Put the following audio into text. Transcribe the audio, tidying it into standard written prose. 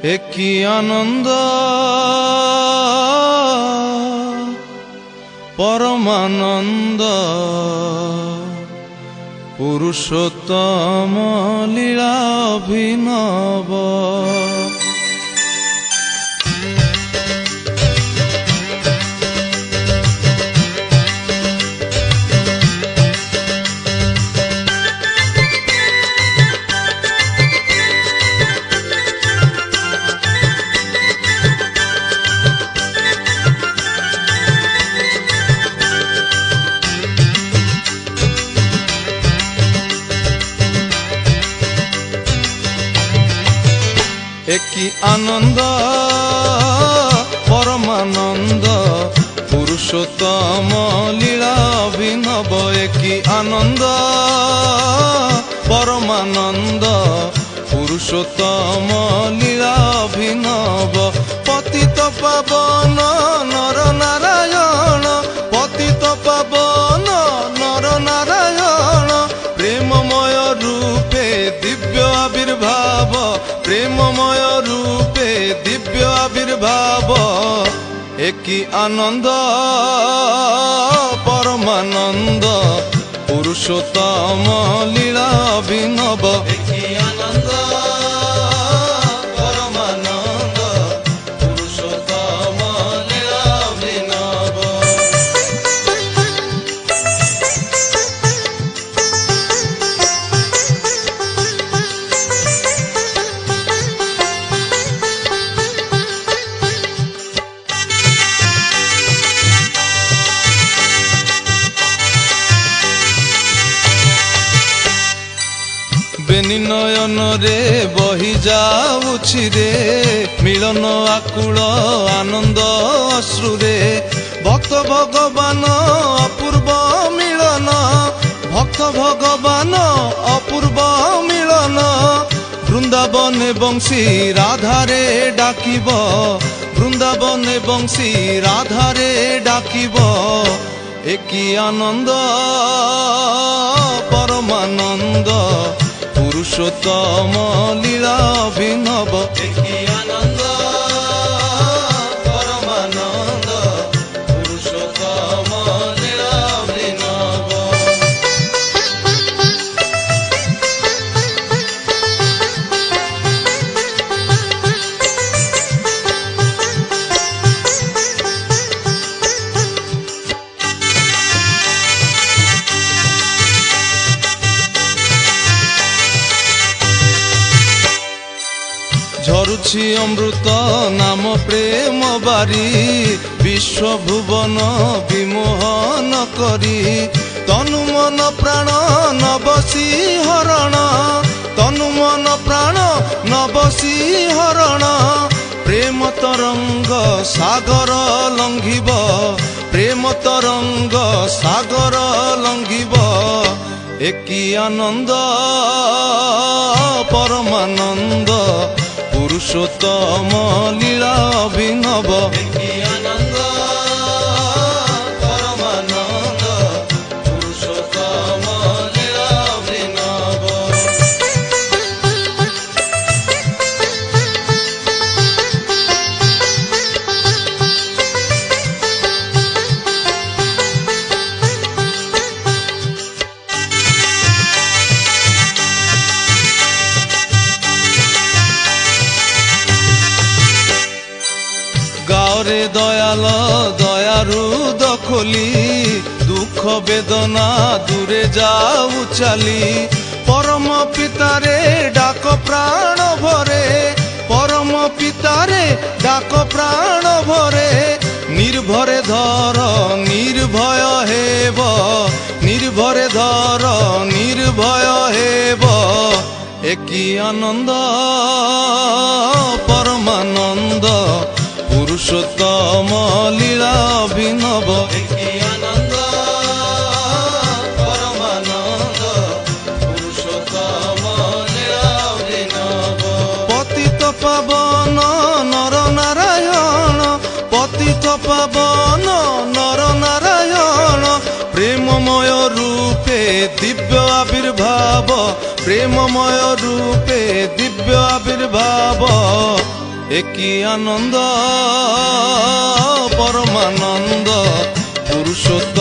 एकी आनंद परमानंद पुरुषोत्तम लीला अभिनव। एकी आनंद परमानंद पुरुषोत्तम लीला अभिनव। एकी आनंद परमानंद पुरुषोत्तम लीला अभिनव। पतित पावन नर नारायण पतित पावन नर नारायण प्रेममय रूपे दिव्य आविर्भाव प्रेममय रूपे दिव्य आविर्भाव। एकी आनंद परमानंद पुरुषोत्तम लीला अभिनव। एकी आनंद परमानंद पुरुषोत्तम लीला अभिनव। बेनी नयन रे बही जाउछि रे मिलन आकुल आनंद अश्रु रे। भक्त भगवान अपूर्व मिलन भक्त भगवान अपूर्व मिलन। वृंदावन बंशी राधारे डाकिब वृंदावन बंशी राधारे डाकिब। एकी आनंद परमानंद पुरुषोत्तम लीला अभिनव। एकी आनंद परमानंद पुरुषोत्तम लीला अभिनव। झरुछि अमृत नाम प्रेम बारी विश्व भुवन विमोहन करी। तनु मन प्राण नबसी हरण तनु मन प्राण नबसी हरण। प्रेम तरंग सागर लंघिब प्रेम तरंग सागर लंघिब। एकी आनंद परमानंद पुरुषोत्तम लीला अभिनव। एकी आनंद परमानंद पुरुषोत्तम लीला अभिनव। गाओरे दयाल दयारु दखोली दुख वेदना दूरे जाऊ चली। परम पितारे डाक प्राण भरे परम पितारे डाक प्राण भरे। निर्भरे धर निर्भय हेब निर्भरे धर निर्भय हेब। एकी आनंद परमानंद पुरुषोत्तम लीला अभिनव। एकी आनंद परमानंद पुरुषोत्तम लीला अभिनव। पतित पावन नर नारायण पतित पावन नर नारायण प्रेममय रूपे दिव्य आविर्भाव प्रेममय रूपे दिव्य आविर्भाव। একই আনন্দ পরমানন্দ পুরুষোত্তম